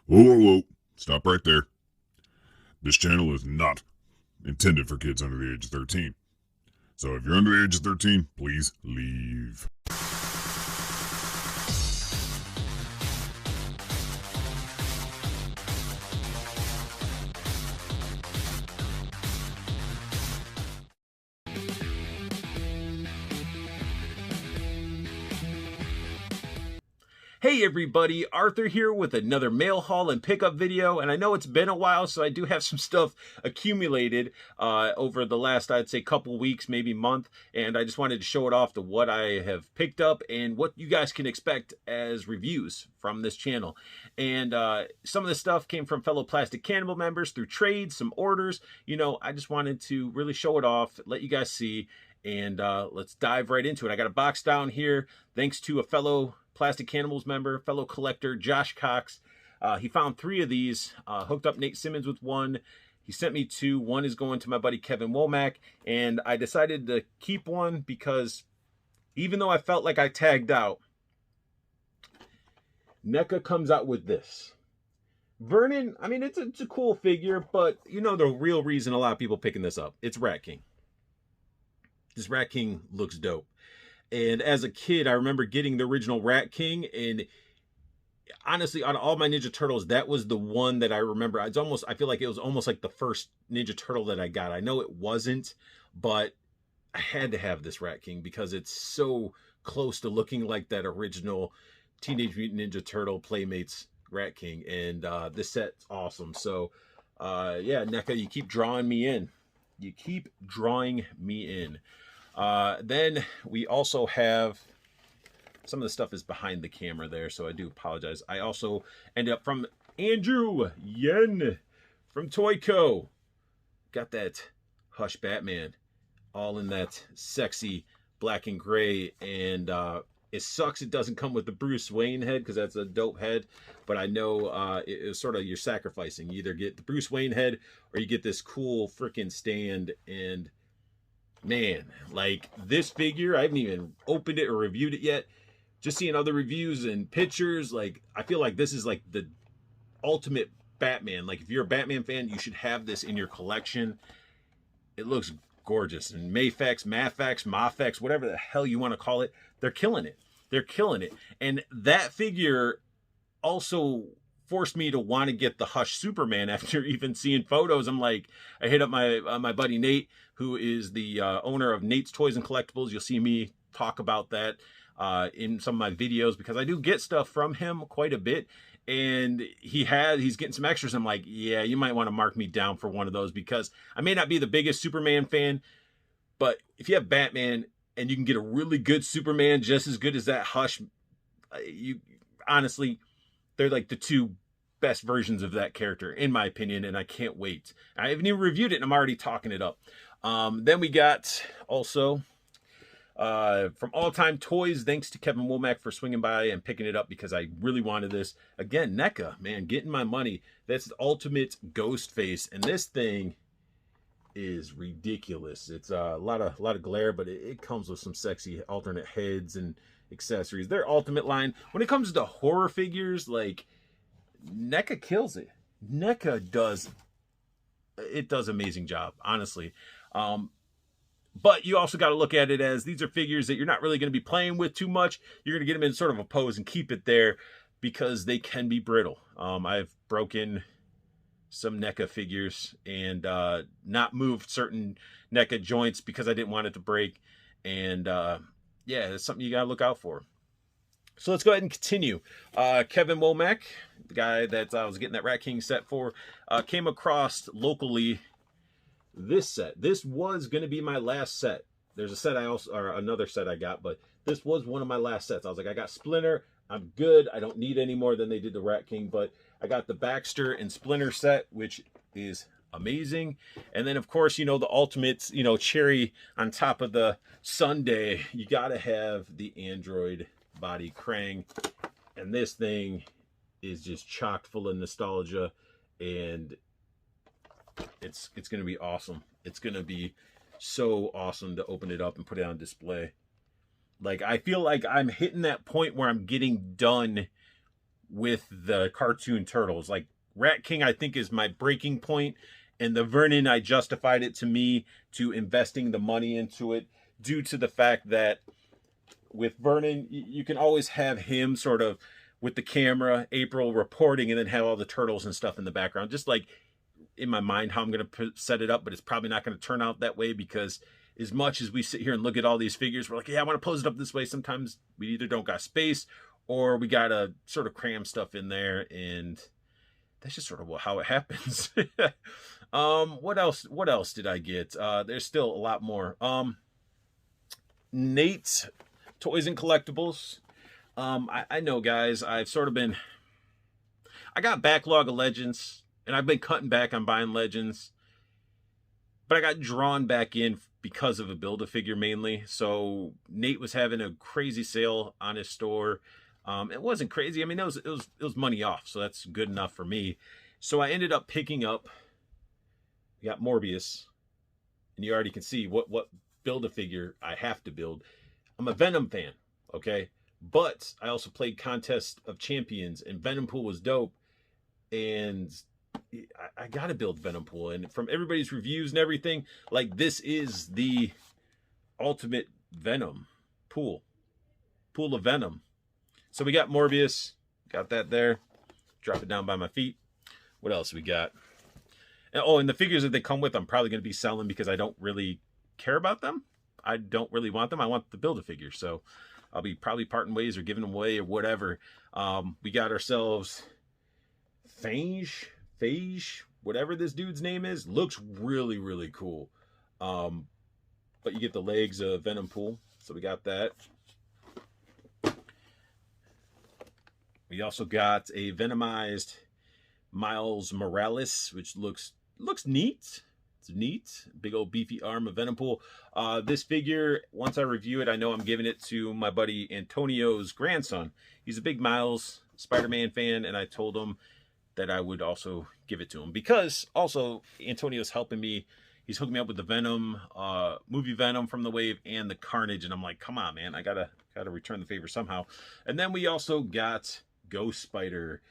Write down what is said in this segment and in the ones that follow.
Whoa, whoa, whoa. Stop right there. This channel is not intended for kids under the age of 13. So if you're under the age of 13, please leave. Hey everybody, Arthur here with another mail haul and pickup video, and I know it's been a while, so I do have some stuff accumulated over the last, I'd say, couple weeks, maybe month, and I just wanted to show it off to what I have picked up and what you guys can expect as reviews from this channel. And some of this stuff came from fellow Plastic Cannibal members through trades, some orders. You know, I just wanted to really show it off, let you guys see, and let's dive right into it. I got a box down here, thanks to a fellow Plastic Cannibals member, fellow collector, Josh Cox. He found 3 of these, hooked up Nate Simmons with one. He sent me 2. One is going to my buddy Kevin Womack, and I decided to keep one because even though I felt like I tagged out, Neca comes out with this. Vernon, I mean, it's a cool figure, but you know the real reason a lot of people picking this up, it's Rat King. This Rat King looks dope. And as a kid, I remember getting the original Rat King, and honestly, out of all my Ninja Turtles, that was the one that I remember. I feel like it was almost like the first Ninja Turtle that I got. I know it wasn't, but I had to have this Rat King because it's so close to looking like that original Teenage Mutant Ninja Turtle Playmates Rat King. And this set's awesome. So, yeah, Neca, you keep drawing me in. You keep drawing me in. Then we also have, some of the stuff is behind the camera there, so I do apologize. I also ended up from Andrew Yen from Toyco. Got that Hush Batman, all in that sexy black and gray, and it sucks it doesn't come with the Bruce Wayne head, because that's a dope head, but I know it was sort of, you're sacrificing. You either get the Bruce Wayne head, or you get this cool freaking stand. And man, like this figure, I haven't even opened it or reviewed it yet. Just seeing other reviews and pictures, like I feel like this is like the ultimate Batman. Like if you're a Batman fan, you should have this in your collection. It looks gorgeous. And Mafex, whatever the hell you want to call it, they're killing it. They're killing it. And that figure also forced me to want to get the Hush Superman after even seeing photos. I'm like, I hit up my buddy Nate, who is the owner of Nate's Toys and Collectibles. You'll see me talk about that in some of my videos, because I do get stuff from him quite a bit. And he's getting some extras. I'm like, yeah, you might want to mark me down for one of those, because I may not be the biggest Superman fan, but if you have Batman and you can get a really good Superman just as good as that Hush, you honestly, they're like the 2 best versions of that character, in my opinion, and I can't wait. I haven't even reviewed it, and I'm already talking it up. Then we got also from All Time Toys, thanks to Kevin Womack for swinging by and picking it up, because I really wanted this. Again, Neca, man, getting my money. That's the ultimate ghost face, and this thing is ridiculous. It's a lot of glare, but it comes with some sexy alternate heads and accessories. Their ultimate line, when it comes to horror figures, like Neca kills it. Neca does amazing job, honestly. But you also got to look at it as these are figures that you're not really going to be playing with too much. You're going to get them in sort of a pose and keep it there, because they can be brittle. I've broken some Neca figures and not moved certain Neca joints because I didn't want it to break. And yeah, it's something you got to look out for. So let's go ahead and continue. Kevin Womack, the guy that I was getting that Rat King set for, came across locally this set. This was going to be my last set. There's a set another set I got, but this was one of my last sets. I was like, I got Splinter, I'm good. I don't need any more than they did the Rat King, but I got the Baxter and Splinter set, which is amazing. And then of course, you know, the ultimate, you know, cherry on top of the sundae, you got to have the Android body Krang, and this thing is just chock full of nostalgia, and it's going to be awesome. It's going to be so awesome to open it up and put it on display. Like, I feel like I'm hitting that point where I'm getting done with the cartoon turtles. Like Rat King, I think, is my breaking point, and the Vernon, I justified it to me to investing the money into it due to the fact that with Vernon, you can always have him sort of with the camera, April reporting, and then have all the turtles and stuff in the background. Just like in my mind how I'm going to set it up, but it's probably not going to turn out that way because as much as we sit here and look at all these figures, we're like, yeah, I want to pose it up this way. Sometimes we either don't got space or we got to sort of cram stuff in there, and that's just sort of how it happens. What else did I get? There's still a lot more. Nate Toys and Collectibles. I know, guys, I've sort of been, I got backlog of Legends, and I've been cutting back on buying Legends, but I got drawn back in because of a Build-A-Figure mainly. So Nate was having a crazy sale on his store. It wasn't crazy. I mean, it was money off, so that's good enough for me. So I ended up picking up, we got Morbius, and you already can see what Build-A-Figure I have to build. I'm a Venom fan, okay? But I also played Contest of Champions, and Venompool was dope, and I gotta build Venompool. And from everybody's reviews and everything, like, this is the ultimate Venom pool of Venom. So we got Morbius, got that there. Drop it down by my feet. What else we got? And the figures that they come with, I'm probably going to be selling because I don't really care about them. I don't really want them. I want the Build-A-Figure. So I'll be probably parting ways or giving them away or whatever. We got ourselves Phage, whatever this dude's name is. Looks really, really cool. But you get the legs of Venompool. So we got that. We also got a Venomized Miles Morales, which looks neat. It's neat. Big old beefy arm of Venompool. This figure, once I review it, I know I'm giving it to my buddy Antonio's grandson. He's a big Miles Spider-Man fan, and I told him that I would also give it to him because also Antonio's helping me. He's hooked me up with the Venom, movie Venom from the Wave, and the Carnage, and I'm like, come on, man, I gotta return the favor somehow. And then we also got Ghost Spider.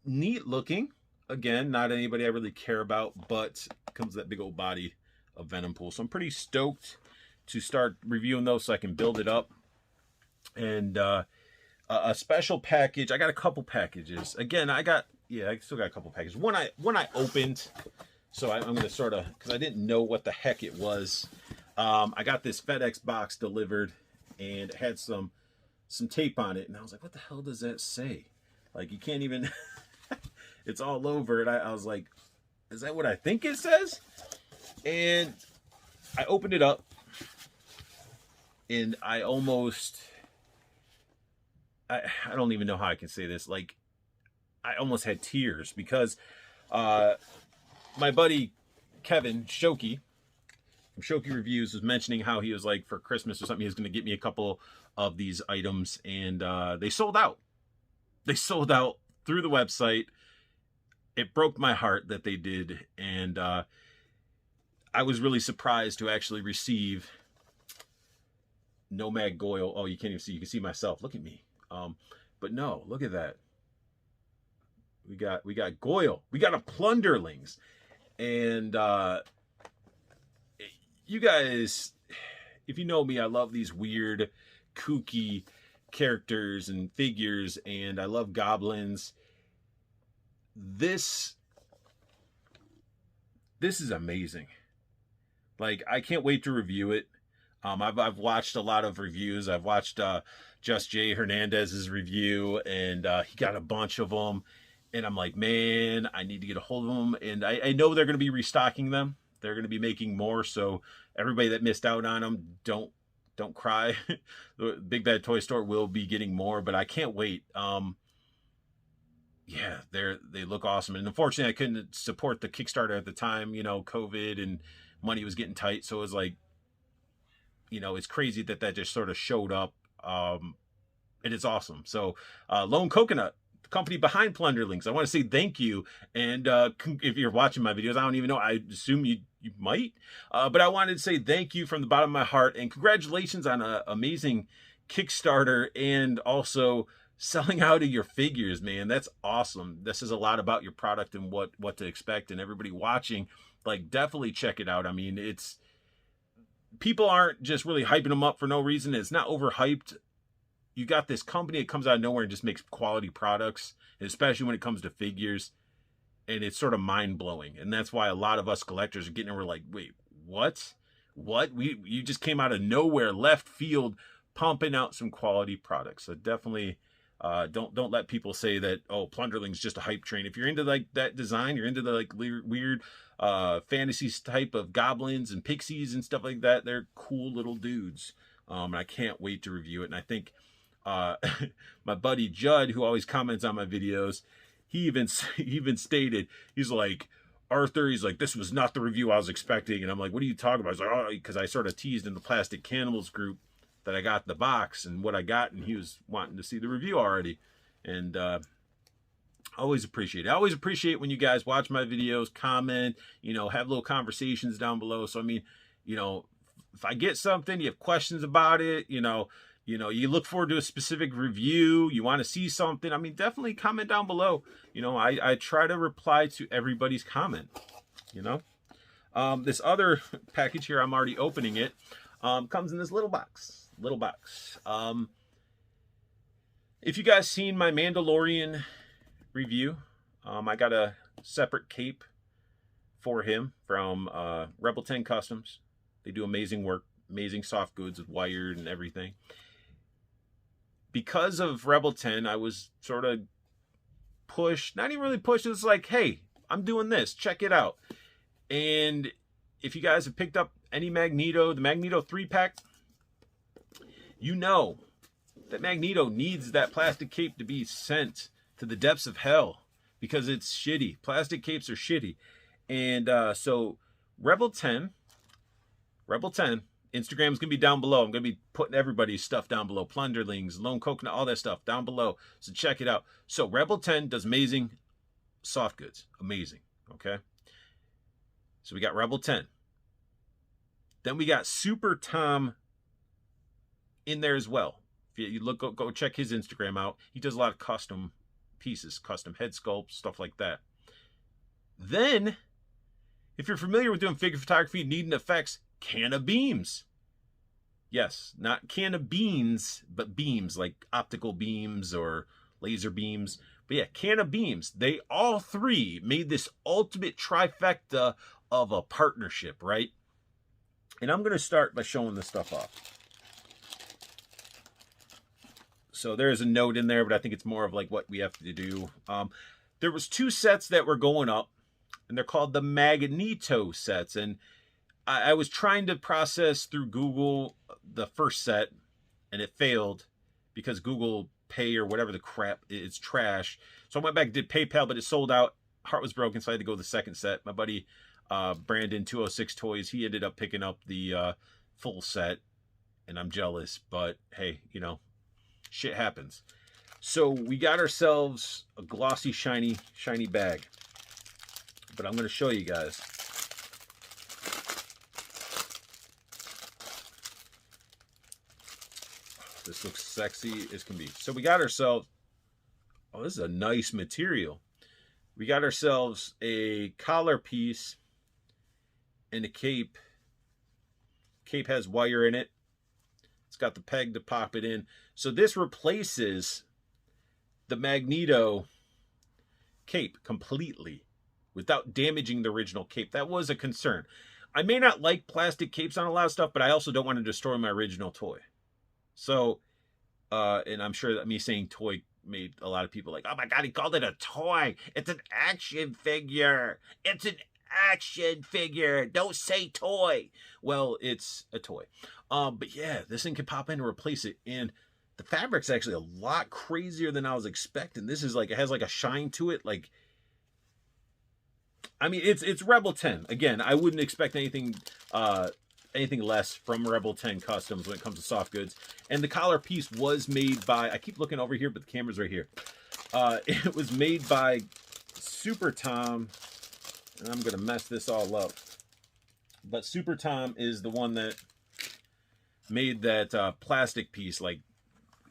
Neat looking. Again, not anybody I really care about, but comes that big old body of Venompool. So I'm pretty stoked to start reviewing those so I can build it up. And a special package. I got a couple packages. Again, I still got a couple packages. One I opened, so I'm going to sort of, because I didn't know what the heck it was. I got this FedEx box delivered, and it had some tape on it, and I was like, what the hell does that say? Like, you can't even... It's all over, and I was like, is that what I think it says? And I opened it up, and I don't even know how I can say this. Like, I almost had tears because my buddy Kevin Shoky from Shoky Reviews was mentioning how he was like, for Christmas or something, he was going to get me a couple of these items, and they sold out. They sold out through the website. It broke my heart that they did, and I was really surprised to actually receive Nomad Goyle. Oh, you can't even see. You can see myself. Look at me. But no, look at that. We got Goyle. We got a Plunderlings, and you guys, if you know me, I love these weird, kooky characters and figures, and I love goblins. This is amazing. Like, I can't wait to review it. I've watched a lot of reviews. I've watched just J Hernandez's review, and he got a bunch of them, and I'm like, man, I need to get a hold of them. And I know they're going to be restocking them. They're going to be making more, so everybody that missed out on them, don't cry. The Big Bad Toy Store will be getting more, but I can't wait. Yeah, they look awesome. And unfortunately, I couldn't support the Kickstarter at the time, you know, COVID and money was getting tight. So it was like, you know, it's crazy that just sort of showed up. And it's awesome. So Lone Coconut, the company behind Plunderlings, I want to say thank you. And if you're watching my videos, I don't even know. I assume you might. But I wanted to say thank you from the bottom of my heart. And congratulations on an amazing Kickstarter, and also selling out of your figures, man. That's awesome. This is a lot about your product and what to expect. And everybody watching, like, definitely check it out. I mean, it's, people aren't just really hyping them up for no reason. It's not overhyped. You got this company that comes out of nowhere and just makes quality products, especially when it comes to figures. And it's sort of mind-blowing. And that's why a lot of us collectors are getting, and we're like, wait, what? You just came out of nowhere, left field, pumping out some quality products. So definitely don't let people say that, oh, Plunderling's just a hype train. If you're into like that design, you're into the like weird fantasy type of goblins and pixies and stuff like that, they're cool little dudes. And I can't wait to review it. And I think my buddy Judd, who always comments on my videos, he even stated, he's like, Arthur, he's like, this was not the review I was expecting. And I'm like, what are you talking about? He's like, oh, because I sort of teased in the Plastic Cannibals group that I got the box and what I got, and he was wanting to see the review already. And always appreciate it. I always appreciate when you guys watch my videos, comment, have little conversations down below. So I mean, if I get something, you have questions about it, you look forward to a specific review, you want to see something, I mean, definitely comment down below. I try to reply to everybody's comment. This other package here, I'm already opening it, comes in this little box. If you guys seen my Mandalorian review, I got a separate cape for him from Rebel 10 Customs. They do amazing work, amazing soft goods with wired and everything. Because of Rebel 10, I was sort of pushed, not even really pushed, it's like, hey, I'm doing this, check it out. And if you guys have picked up any Magneto, the Magneto 3-pack, you know that Magneto needs that plastic cape to be sent to the depths of hell because it's shitty. Plastic capes are shitty. And so Rebel 10, Instagram's going to be down below. I'm going to be putting everybody's stuff down below. Plunderlings, Lone Coconut, all that stuff down below. So check it out. So Rebel 10 does amazing soft goods. Amazing. Okay. So we got Rebel 10. Then we got Super Tom in there as well. If you look, go check his Instagram out. He does a lot of custom pieces, custom head sculpts, stuff like that. Then, if you're familiar with doing figure photography, needing effects, Canna Beams. Yes, not Canna Beans, but beams, like optical beams or laser beams. But yeah, Canna Beams. They all three made this ultimate trifecta of a partnership, right? And I'm going to start by showing this stuff off. So there's a note in there, but I think it's more of like what we have to do. There was 2 sets that were going up, and they're called the Magneto sets. And I was trying to process through Google the first set, and it failed because Google Pay or whatever the crap, it's trash. So I went back and did PayPal, but it sold out. Heart was broken, so I had to go to the second set. My buddy Brandon 206 Toys, he ended up picking up the full set, and I'm jealous, but hey, shit happens. So we got ourselves a glossy, shiny bag. But I'm going to show you guys. This looks sexy as can be. So we got ourselves, oh, this is a nice material. We got ourselves a collar piece and a cape. Cape has wire in it. It's got the peg to pop it in. So this replaces the Magneto cape completely without damaging the original cape. That was a concern. I may not like plastic capes on a lot of stuff, but I also don't want to destroy my original toy. So, and I'm sure that me saying toy made a lot of people like, oh my God, he called it a toy. It's an action figure. It's an action figure. Don't say toy. Well, it's a toy. But yeah, this thing can pop in and replace it. And the fabric's actually a lot crazier than I was expecting. This is like, it has like a shine to it. Like, I mean, it's Rebel 10. Again, I wouldn't expect anything less from Rebel 10 Customs when it comes to soft goods. And the collar piece was made by, I keep looking over here, but the camera's right here. It was made by Super Tom. And I'm going to mess this all up. But Super Tom is the one that made that plastic piece, like,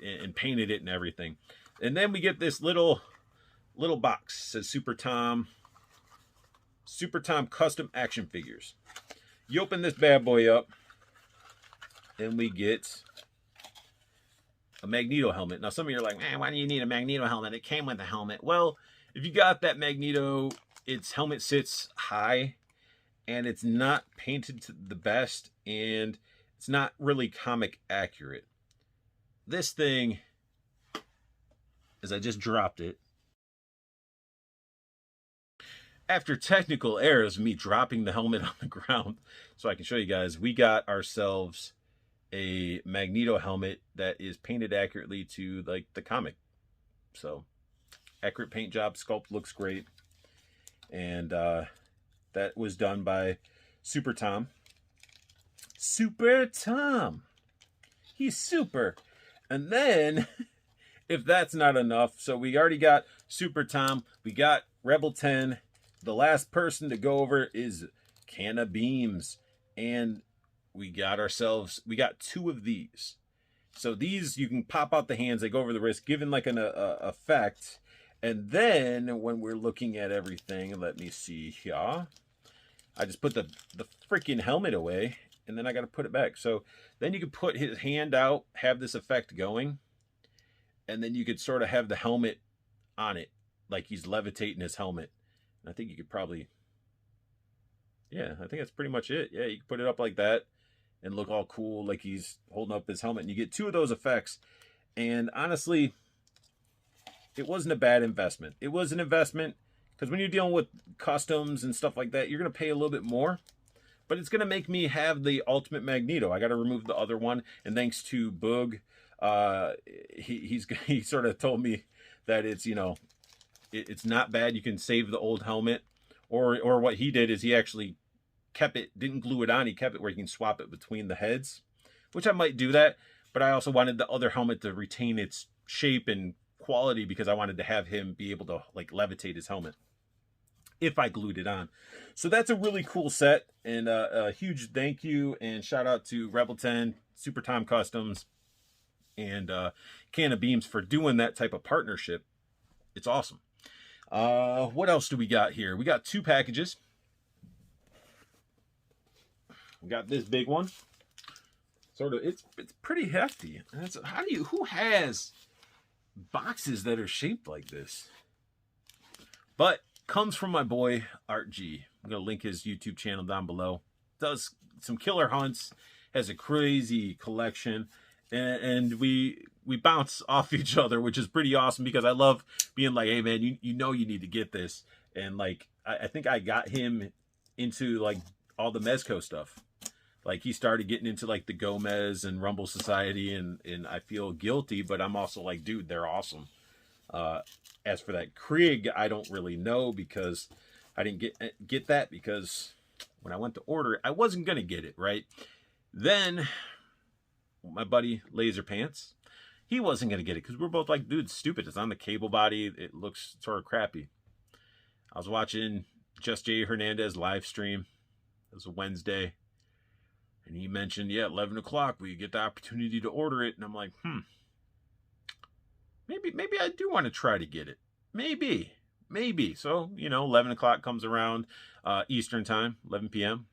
and painted it and everything. And then we get this little box. It says Super Tom custom action figures. You open this bad boy up, and we get a Magneto helmet. Now, some of you are like, man, why do you need a Magneto helmet? It came with the helmet. Well, if you got that Magneto, its helmet sits high, and it's not painted to the best, and it's not really comic accurate. This thing, as I just dropped it, after technical errors, me dropping the helmet on the ground, so I can show you guys, we got ourselves a Magneto helmet that is painted accurately to like the comic. So accurate paint job, sculpt looks great. And that was done by Super Tom. Super Tom. He's super. And then, if that's not enough, so we already got Super Tom. We got Rebel 10. The last person to go over is Canna Beams. And we got two of these. So these, you can pop out the hands, they go over the wrist, given like an effect. And then when we're looking at everything, let me see here. I just put the freaking helmet away, and then I got to put it back. So then you could put his hand out, have this effect going, and then you could sort of have the helmet on it, like he's levitating his helmet. And I think you could probably, yeah, I think that's pretty much it. Yeah, you can put it up like that and look all cool, like he's holding up his helmet. And you get two of those effects. And honestly, it wasn't a bad investment. It was an investment because when you're dealing with customs and stuff like that, you're going to pay a little bit more. But it's going to make me have the ultimate Magneto. I got to remove the other one. And thanks to Boog, he sort of told me that it's, you know, it's not bad. You can save the old helmet. Or what he did is he actually kept it, didn't glue it on. He kept it where you can swap it between the heads, which I might do that. But I also wanted the other helmet to retain its shape and quality because I wanted to have him be able to like levitate his helmet if I glued it on. So that's a really cool set, and a huge thank you and shout out to Rebel 10, Super Tom Customs, and Canna Beams for doing that type of partnership. It's awesome. What else do we got here? We got two packages. We got this big one. Sort of, it's pretty hefty. And it's, who has boxes that are shaped like this? But comes from my boy Art G. I'm gonna link his YouTube channel down below. Does some killer hunts, has a crazy collection, and we bounce off each other, which is pretty awesome because I love being like, hey man, you know you need to get this. And like I think I got him into like all the Mezco stuff. Like he started getting into like the Gomez and Rumble Society, and I feel guilty, but I'm also like, dude, they're awesome. As for that Krieg, I don't really know because I didn't get that because when I went to order it, I wasn't gonna get it, right? Then my buddy Laser Pants, he wasn't gonna get it because we're both like, dude, it's stupid. It's on the cable body. It looks sort of crappy. I was watching Just J Hernandez live stream. It was a Wednesday. And he mentioned, yeah, 11 o'clock, we get the opportunity to order it. And I'm like, maybe I do want to try to get it. Maybe. So, you know, 11 o'clock comes around Eastern time, 11 p.m.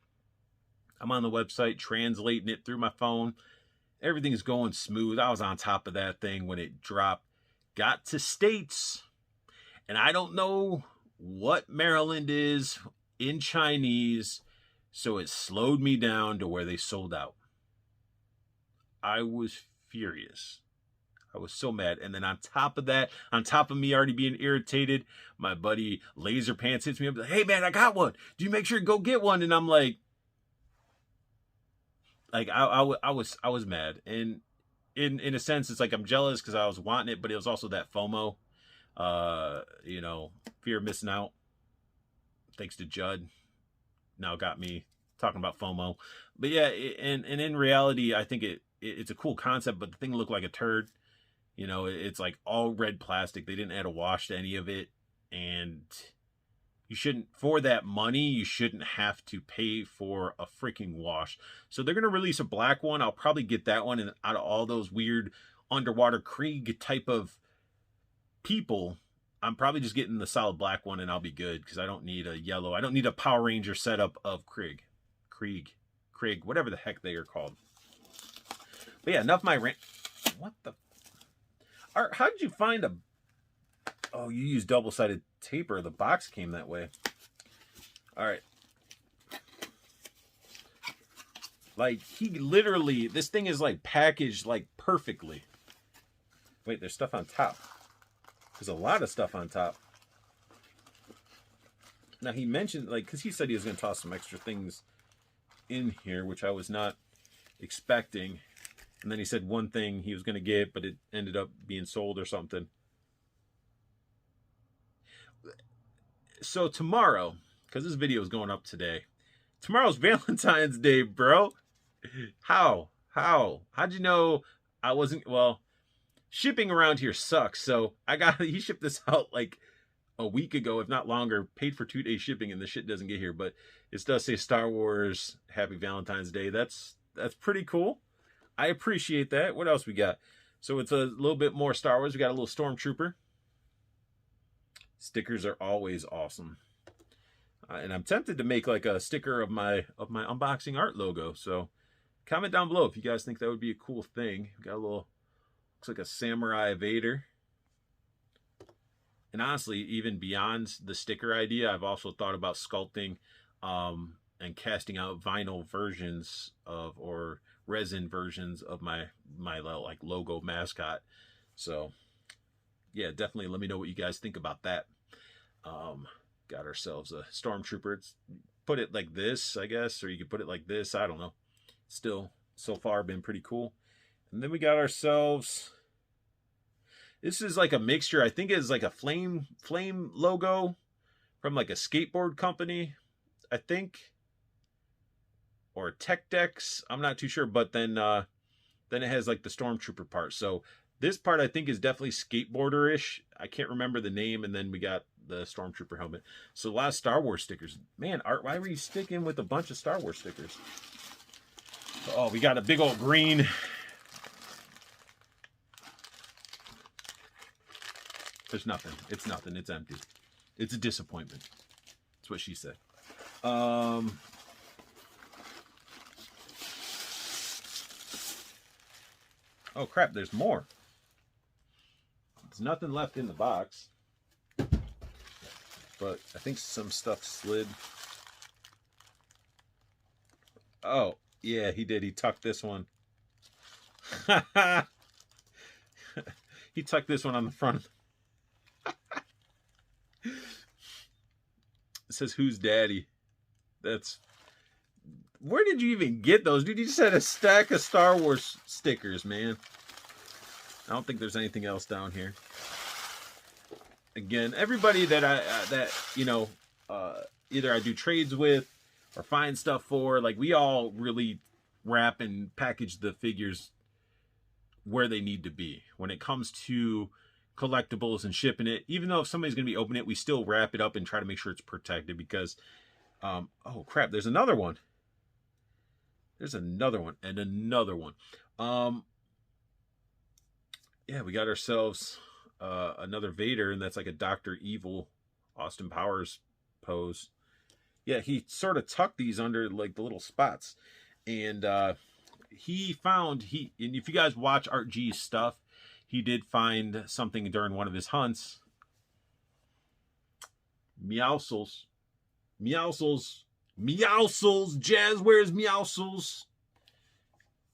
I'm on the website, translating it through my phone. Everything's going smooth. I was on top of that thing when it dropped. Got to States. And I don't know what Maryland is in Chinese, so it slowed me down to where they sold out. I was furious. I was so mad. And then on top of that, on top of me already being irritated, my buddy Laser Pants hits me up like, hey man, I got one. Do you make sure to go get one? And I'm like I was mad. And in a sense, it's like I'm jealous because I was wanting it, but it was also that FOMO, you know, fear of missing out. Thanks to Judd. Now got me talking about FOMO. But yeah, and in reality, I think it's a cool concept, but the thing looked like a turd. You know, it's like all red plastic. They didn't add a wash to any of it. And you shouldn't, for that money, you shouldn't have to pay for a freaking wash. So they're going to release a black one. I'll probably get that one. And out of all those weird underwater Krieg type of people, I'm probably just getting the solid black one and I'll be good because I don't need a yellow. I don't need a Power Ranger setup of Krieg, whatever the heck they are called. But yeah, enough my rant. What the? Art, how did you find a... Oh, you used double-sided tape, or the box came that way. All right. Like, he literally... This thing is, like, packaged, like, perfectly. Wait, there's stuff on top. There's a lot of stuff on top. Now, he mentioned, like, because he said he was going to toss some extra things in here, which I was not expecting. And then he said one thing he was going to get, but it ended up being sold or something. So tomorrow, because this video is going up today, tomorrow's Valentine's Day, bro. How'd you know I wasn't... Well, shipping around here sucks. So he shipped this out like a week ago, if not longer, paid for 2 days shipping, and the shit doesn't get here. But it does say Star Wars Happy Valentine's Day. That's pretty cool. I appreciate that. What else we got? So it's a little bit more Star Wars. We got a little Stormtrooper. Stickers are always awesome. And I'm tempted to make like a sticker of my unboxing art logo. So comment down below if you guys think that would be a cool thing. We got a little, looks like a Samurai Vader. And honestly, even beyond the sticker idea, I've also thought about sculpting and casting out vinyl versions of, or resin versions of my like logo mascot. So yeah, definitely let me know what you guys think about that. Got ourselves a Stormtrooper. It's, put it like this, I guess, or you could put it like this. I don't know. Still, so far, been pretty cool. And then we got ourselves... This is like a mixture. I think it's like a flame logo from like a skateboard company, I think. Or Tech Decks. I'm not too sure. But then it has like the Stormtrooper part. So this part I think is definitely skateboarder-ish. I can't remember the name. And then we got the Stormtrooper helmet. So a lot of Star Wars stickers. Man, Art, why were you sticking with a bunch of Star Wars stickers? Oh, we got a big old green... There's nothing. It's nothing. It's empty. It's a disappointment. That's what she said. Oh, crap. There's more. There's nothing left in the box. But I think some stuff slid. Oh, yeah, he did. He tucked this one. He tucked this one on the front. It says, "Who's daddy?" That's... Where did you even get those? Dude, you just had a stack of Star Wars stickers, man. I don't think there's anything else down here. Again, everybody that either I do trades with or find stuff for, like, we all really wrap and package the figures where they need to be. When it comes to collectibles and shipping it, even though if somebody's going to be opening it, we still wrap it up and try to make sure it's protected because oh crap, there's another one. There's another one and another one. Yeah, we got ourselves another Vader, and that's like a Dr. Evil Austin Powers pose. Yeah, he sort of tucked these under like the little spots, and he found, and if you guys watch Art G's stuff, he did find something during one of his hunts. Meowscles. Jazz, where's Meowscles?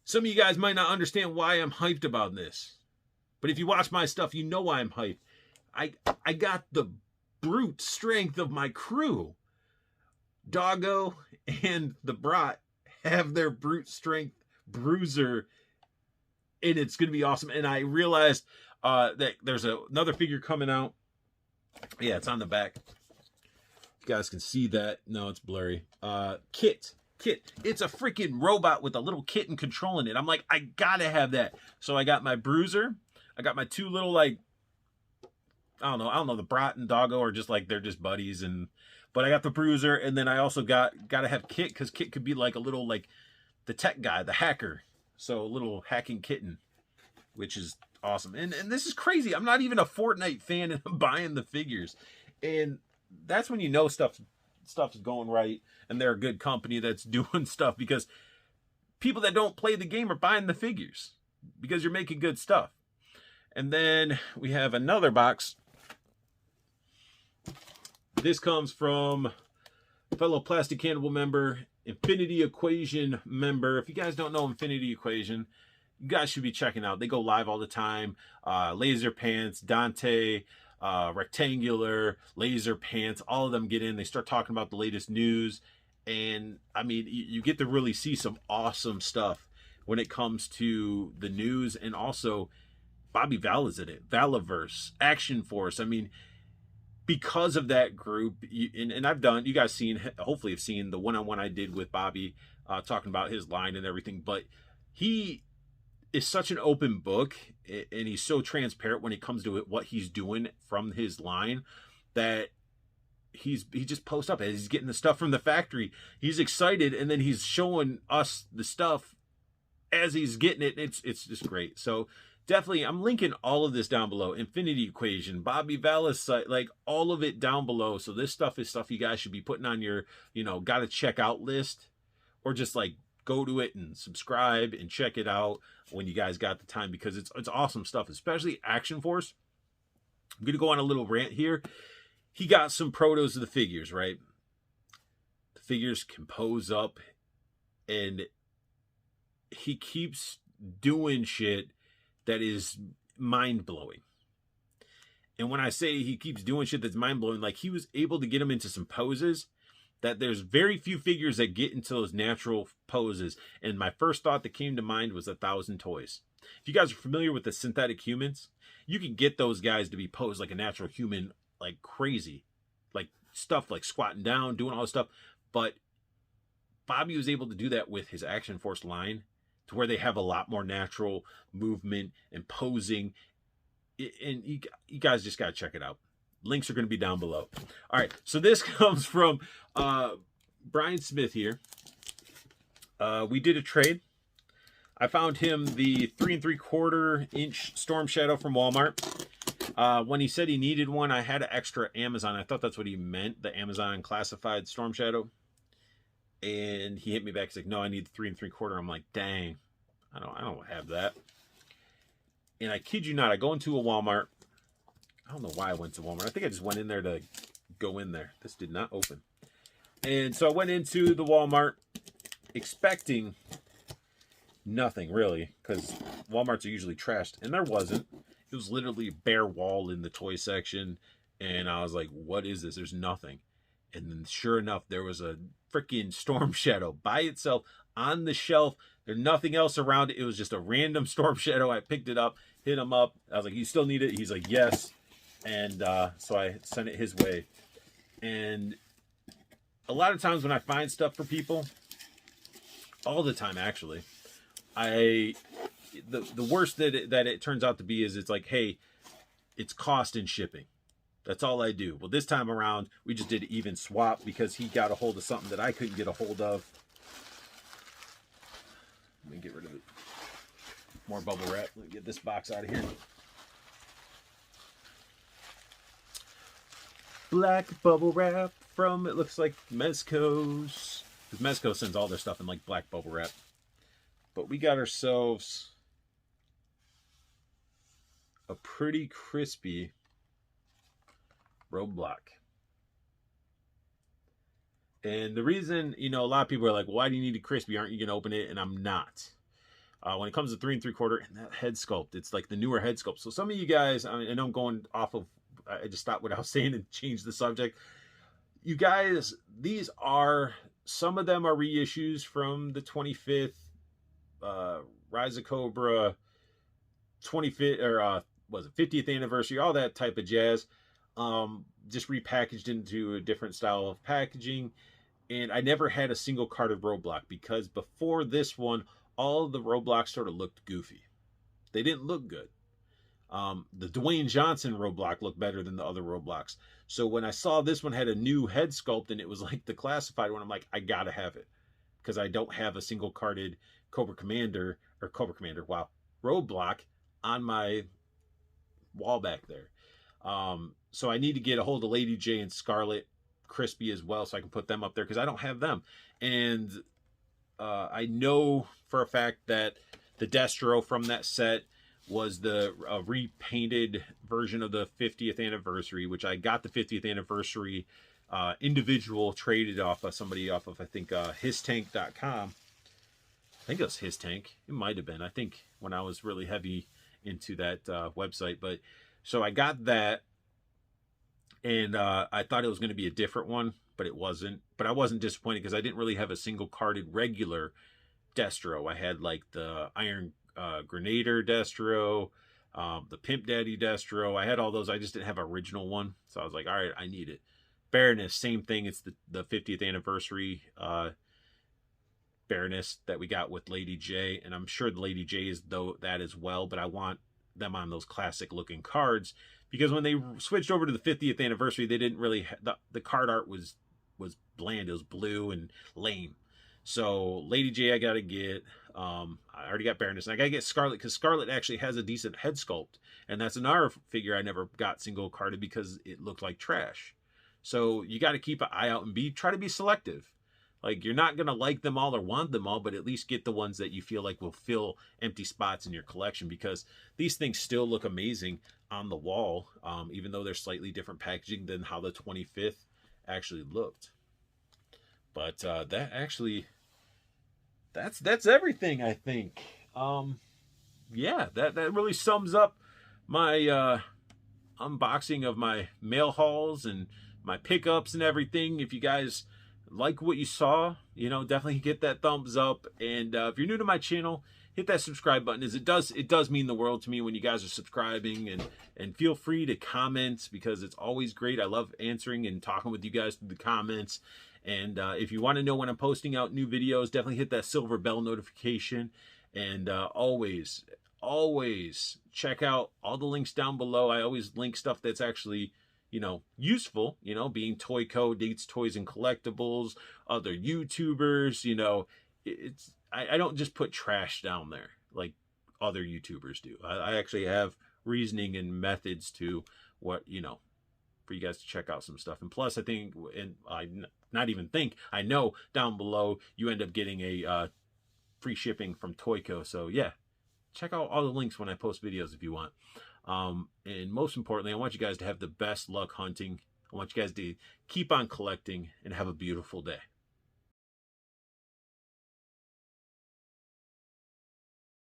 Some of you guys might not understand why I'm hyped about this. But if you watch my stuff, you know why I'm hyped. I got the brute strength of my crew. Doggo and the Brat have their brute strength bruiser, and it's going to be awesome. And I realized that there's another figure coming out. Yeah, it's on the back. You guys can see that. No, it's blurry. Kit. It's a freaking robot with a little kitten controlling it. I'm like, I gotta have that. So I got my bruiser. I got my two little, like, I don't know, the Brat and Doggo are just like, they're just buddies. But I got the bruiser, and then I also gotta have Kit, because Kit could be like a little, like, the tech guy, the hacker. So a little hacking kitten, which is awesome. And this is crazy. I'm not even a Fortnite fan and I'm buying the figures. And that's when you know stuff's going right and they're a good company that's doing stuff, because people that don't play the game are buying the figures because you're making good stuff. And then we have another box. This comes from fellow Plastic Cannibal member, Infinity Equation member. If you guys don't know Infinity Equation, you guys should be checking out. They go live all the time. Laser Pants, Dante, Rectangular, Laser Pants, all of them get in. They start talking about the latest news. And I mean, you get to really see some awesome stuff when it comes to the news. And also, Bobby Val is in it. Valaverse, Action Force. I mean, because of that group, and I've done, you guys hopefully have seen the one-on-one I did with Bobby, talking about his line and everything. But he is such an open book, and he's so transparent when it comes to what he's doing from his line, that he just posts up as he's getting the stuff from the factory. He's excited, and then he's showing us the stuff as he's getting it. It's just great. So definitely, I'm linking all of this down below. Infinity Equation, Bobby Valis site, like all of it down below. So this stuff is stuff you guys should be putting on your, got to check out list, or just like go to it and subscribe and check it out when you guys got the time, because it's awesome stuff, especially Action Force. I'm going to go on a little rant here. He got some protos of the figures, right? The figures can pose up, and he keeps doing shit that is mind-blowing. And when I say he keeps doing shit that's mind-blowing, like he was able to get him into some poses that there's very few figures that get into those natural poses. And my first thought that came to mind was 1,000 Toys. If you guys are familiar with the synthetic humans, you can get those guys to be posed like a natural human, like crazy. Like stuff like squatting down, doing all this stuff. But Bobby was able to do that with his Action Force line, to where they have a lot more natural movement and posing. And you guys just got to check it out. Links are going to be down below. All right, so this comes from Brian Smith here. We did a trade. I found him the 3 3/4 inch Storm Shadow from Walmart. When he said he needed one, I had an extra Amazon. I thought that's what he meant, the Amazon classified Storm Shadow. And he hit me back. He's like, "No, I need the 3 3/4." I'm like, "Dang, I don't have that." And I kid you not, I go into a Walmart. I don't know why I went to Walmart. I think I just went in there to go in there. This did not open. And so I went into the Walmart expecting nothing really, because Walmarts are usually trashed, and there wasn't. It was literally a bare wall in the toy section, and I was like, "What is this?" There's nothing. And then sure enough, there was a freaking Storm Shadow by itself on the shelf. There's nothing else around it. It was just a random Storm Shadow. I picked it up, hit him up. I was like, "You still need it?" He's like, "Yes." And so I sent it his way. And a lot of times when I find stuff for people, all the time actually, the worst that it turns out to be is it's like, hey, it's cost and shipping. That's all I do. Well, this time around, we just did even swap because he got a hold of something that I couldn't get a hold of. Let me get rid of it. More bubble wrap. Let me get this box out of here. Black bubble wrap from, it looks like, Mezco's. Because Mezco sends all their stuff in like black bubble wrap. But we got ourselves a pretty crispy Roadblock. And the reason, a lot of people are like, "Why do you need it crispy? Aren't you going to open it?" And I'm not. When it comes to 3 3/4 and that head sculpt, it's like the newer head sculpt. So some of you guys, I know I'm going off of, I just stopped what I was saying and changed the subject. You guys, these are, some of them are reissues from the 25th Rise of Cobra 25th, or was it 50th anniversary, all that type of jazz. Just repackaged into a different style of packaging. And I never had a single carded Roadblock, because before this one, all of the Roadblocks sort of looked goofy. They didn't look good. The Dwayne Johnson Roadblock looked better than the other Roadblocks. So when I saw this one had a new head sculpt and it was like the classified one, I'm like, I gotta have it, because I don't have a single carded Cobra Commander Roadblock on my wall back there. So I need to get a hold of Lady J and Scarlet Crispy as well, so I can put them up there because I don't have them. And I know for a fact that the Destro from that set was the repainted version of the 50th anniversary, which I got the 50th anniversary individual traded off of somebody off of, I think, histank.com. I think it was His Tank. It might have been. I think when I was really heavy into that website. But so I got that, and I thought it was going to be a different one, but it wasn't. But I wasn't disappointed because I didn't really have a single carded regular Destro. I had like the Iron Grenader Destro, the Pimp Daddy Destro. I had all those. I just didn't have an original one. So I was like, all right, I need it. Baroness, same thing. It's the 50th anniversary Baroness that we got with Lady J, and I'm sure the Lady J is that as well, but I want them on those classic looking cards because when they switched over to the 50th anniversary, they didn't really the card art was bland. It was blue and lame. So Lady J I gotta get. I already got Baroness, and I gotta get Scarlet because Scarlet actually has a decent head sculpt, and that's another figure I never got single carded because it looked like trash. So you got to keep an eye out and try to be selective. Like, you're not going to like them all or want them all, but at least get the ones that you feel like will fill empty spots in your collection, because these things still look amazing on the wall, even though they're slightly different packaging than how the 25th actually looked. But that's everything, I think. Yeah, that really sums up my unboxing of my mail hauls and my pickups and everything. If you guys like what you saw, definitely hit that thumbs up. And if you're new to my channel, hit that subscribe button, as it does mean the world to me when you guys are subscribing. And feel free to comment, because it's always great. I love answering and talking with you guys through the comments. And if you want to know when I'm posting out new videos, definitely hit that silver bell notification. And always check out all the links down below. I always link stuff that's actually useful, being Toyco Toys and Collectibles, other YouTubers. I don't just put trash down there like other YouTubers do. I actually have reasoning and methods to what, for you guys to check out some stuff. And plus, I think, and I know down below you end up getting a free shipping from Toyco. So yeah, check out all the links when I post videos if you want. And most importantly, I want you guys to have the best luck hunting. I want you guys to keep on collecting and have a beautiful day.